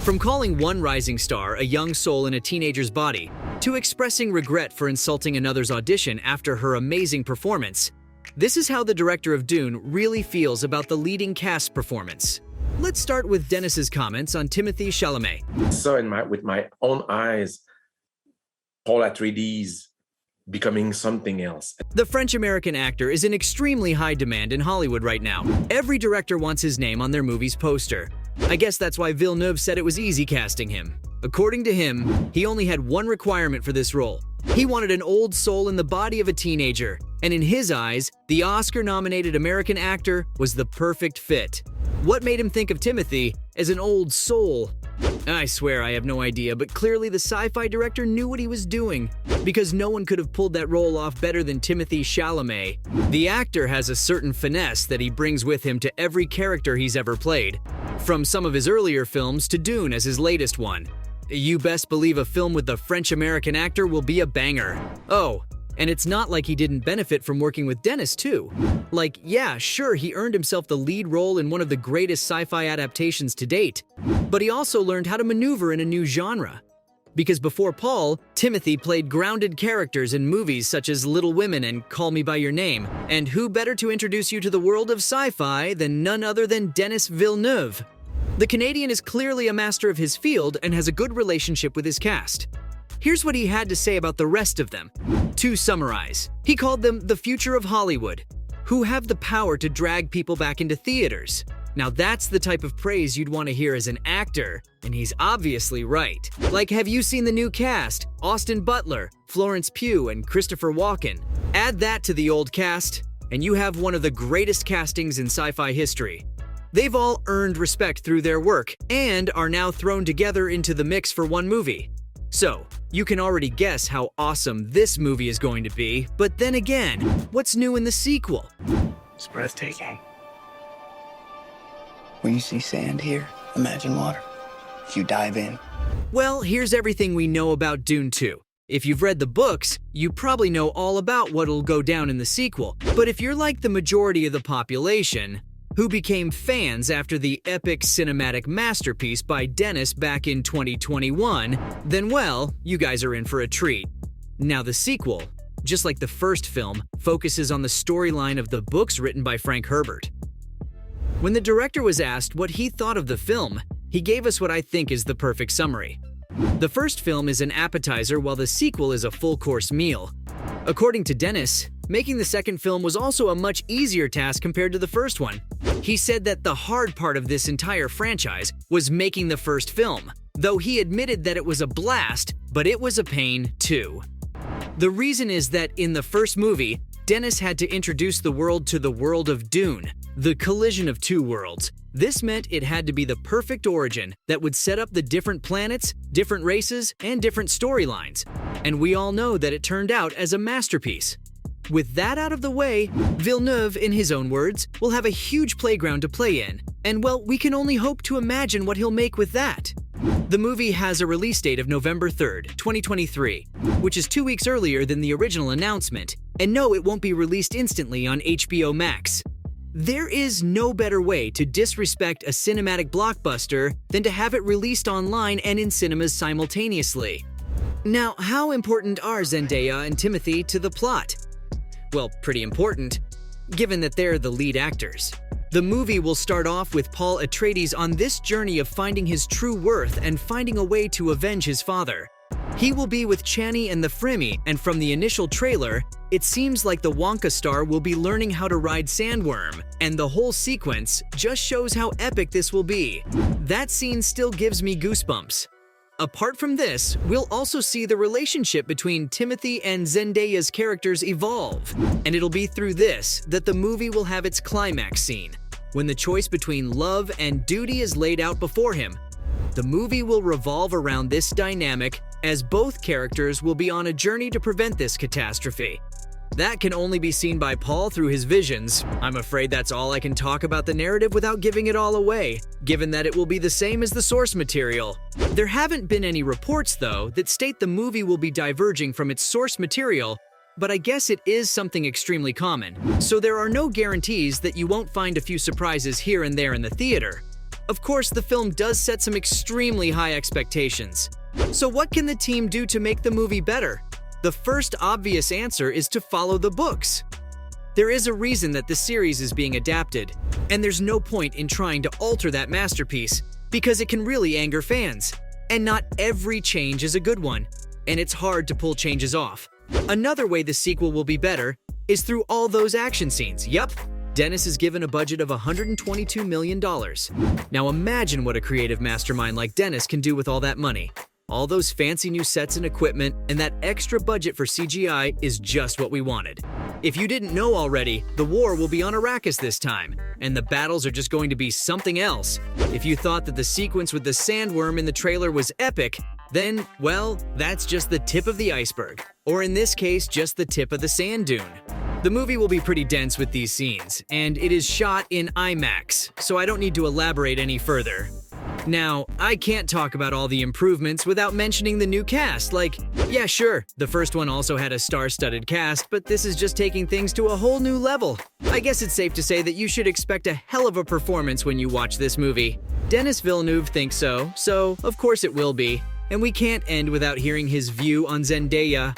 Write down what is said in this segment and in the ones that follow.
From calling one rising star a young soul in a teenager's body, to expressing regret for insulting another's audition after her amazing performance, this is how the director of Dune really feels about the leading cast performance. Let's start with Denis's comments on Timothée Chalamet. With my own eyes, Paul Atreides becoming something else. The French-American actor is in extremely high demand in Hollywood right now. Every director wants his name on their movie's poster. I guess that's why Villeneuve said it was easy casting him. According to him, he only had one requirement for this role. He wanted an old soul in the body of a teenager, and in his eyes, the Oscar-nominated American actor was the perfect fit. What made him think of Timothée as an old soul? I swear I have no idea, but clearly the sci-fi director knew what he was doing, because no one could have pulled that role off better than Timothée Chalamet. The actor has a certain finesse that he brings with him to every character he's ever played, from some of his earlier films to Dune as his latest one. You best believe a film with the French-American actor will be a banger. Oh, and it's not like he didn't benefit from working with Denis too. Like, yeah, sure, he earned himself the lead role in one of the greatest sci-fi adaptations to date, but he also learned how to maneuver in a new genre. Because before Paul, Timothée played grounded characters in movies such as Little Women and Call Me By Your Name, and who better to introduce you to the world of sci-fi than none other than Denis Villeneuve? The Canadian is clearly a master of his field and has a good relationship with his cast. Here's what he had to say about the rest of them. To summarize, he called them the future of Hollywood, who have the power to drag people back into theaters. Now that's the type of praise you'd want to hear as an actor, and he's obviously right. Like, have you seen the new cast? Austin Butler, Florence Pugh, and Christopher Walken. Add that to the old cast, and you have one of the greatest castings in sci-fi history. They've all earned respect through their work, and are now thrown together into the mix for one movie. So, you can already guess how awesome this movie is going to be, but then again, what's new in the sequel? It's breathtaking. When you see sand here, imagine water. If you dive in. Well, here's everything we know about Dune 2. If you've read the books, you probably know all about what'll go down in the sequel. But if you're like the majority of the population, who became fans after the epic cinematic masterpiece by Denis back in 2021, then well, you guys are in for a treat. Now the sequel, just like the first film, focuses on the storyline of the books written by Frank Herbert. When the director was asked what he thought of the film, he gave us what I think is the perfect summary. The first film is an appetizer while the sequel is a full-course meal. According to Denis, making the second film was also a much easier task compared to the first one. He said that the hard part of this entire franchise was making the first film, though he admitted that it was a blast, but it was a pain too. The reason is that in the first movie, Denis had to introduce the world to the world of Dune, the collision of two worlds. This meant it had to be the perfect origin that would set up the different planets, different races, and different storylines. And we all know that it turned out as a masterpiece. With that out of the way, Villeneuve, in his own words, will have a huge playground to play in. And well, we can only hope to imagine what he'll make with that. The movie has a release date of November 3rd, 2023, which is 2 weeks earlier than the original announcement. And no, it won't be released instantly on HBO Max. There is no better way to disrespect a cinematic blockbuster than to have it released online and in cinemas simultaneously. Now, how important are Zendaya and Timothée to the plot? Well, pretty important, given that they're the lead actors. The movie will start off with Paul Atreides on this journey of finding his true worth and finding a way to avenge his father. He will be with Chani and the Fremen, and from the initial trailer, it seems like the Wonka star will be learning how to ride Sandworm, and the whole sequence just shows how epic this will be. That scene still gives me goosebumps. Apart from this, we'll also see the relationship between Timothée and Zendaya's characters evolve, and it'll be through this that the movie will have its climax scene, when the choice between love and duty is laid out before him. The movie will revolve around this dynamic, as both characters will be on a journey to prevent this catastrophe. That can only be seen by Paul through his visions. I'm afraid that's all I can talk about the narrative without giving it all away, given that it will be the same as the source material. There haven't been any reports, though, that state the movie will be diverging from its source material, but I guess it is something extremely common, so there are no guarantees that you won't find a few surprises here and there in the theater. Of course, the film does set some extremely high expectations. So what can the team do to make the movie better? The first obvious answer is to follow the books. There is a reason that the series is being adapted, and there's no point in trying to alter that masterpiece because it can really anger fans. And not every change is a good one, and it's hard to pull changes off. Another way the sequel will be better is through all those action scenes. Yup, Dennis is given a budget of $122 million. Now imagine what a creative mastermind like Dennis can do with all that money. All those fancy new sets and equipment, and that extra budget for CGI is just what we wanted. If you didn't know already, the war will be on Arrakis this time, and the battles are just going to be something else. If you thought that the sequence with the sandworm in the trailer was epic, then, well, that's just the tip of the iceberg. Or in this case, just the tip of the sand dune. The movie will be pretty dense with these scenes, and it is shot in IMAX, so I don't need to elaborate any further. Now, I can't talk about all the improvements without mentioning the new cast, like, yeah sure, the first one also had a star-studded cast, but this is just taking things to a whole new level. I guess it's safe to say that you should expect a hell of a performance when you watch this movie. Denis Villeneuve thinks so of course it will be. And we can't end without hearing his view on Zendaya.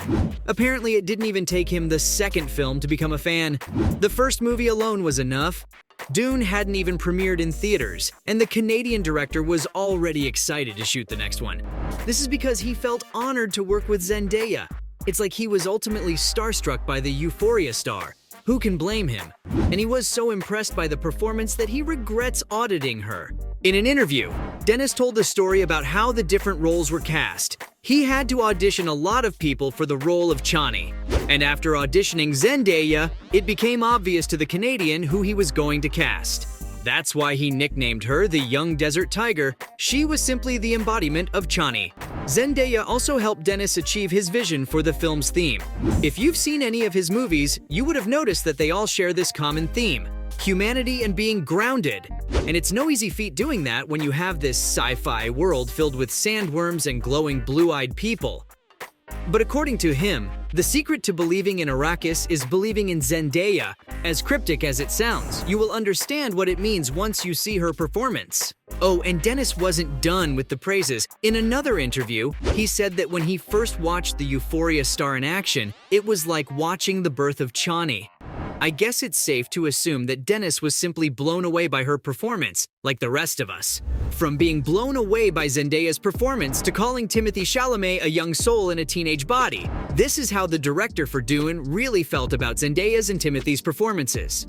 Apparently, it didn't even take him the second film to become a fan. The first movie alone was enough. DUNE hadn't even premiered in theaters, and the Canadian director was already excited to shoot the next one. This is because he felt honored to work with Zendaya. It's like he was ultimately starstruck by the Euphoria star. Who can blame him? And he was so impressed by the performance that he regrets auditing her. In an interview, Dennis told the story about how the different roles were cast. He had to audition a lot of people for the role of Chani. And after auditioning Zendaya, it became obvious to the Canadian who he was going to cast. That's why he nicknamed her the Young Desert Tiger. She was simply the embodiment of Chani. Zendaya also helped Dennis achieve his vision for the film's theme. If you've seen any of his movies, you would have noticed that they all share this common theme: humanity and being grounded. And it's no easy feat doing that when you have this sci-fi world filled with sandworms and glowing blue-eyed people. But according to him, the secret to believing in Arrakis is believing in Zendaya. As cryptic as it sounds, you will understand what it means once you see her performance. Oh, and Dennis wasn't done with the praises. In another interview, he said that when he first watched the Euphoria star in action, it was like watching the birth of Chani. I guess it's safe to assume that Dennis was simply blown away by her performance, like the rest of us. From being blown away by Zendaya's performance to calling Timothée Chalamet a young soul in a teenage body. This is how the director for DUNE really felt about Zendaya's and Timothy's performances.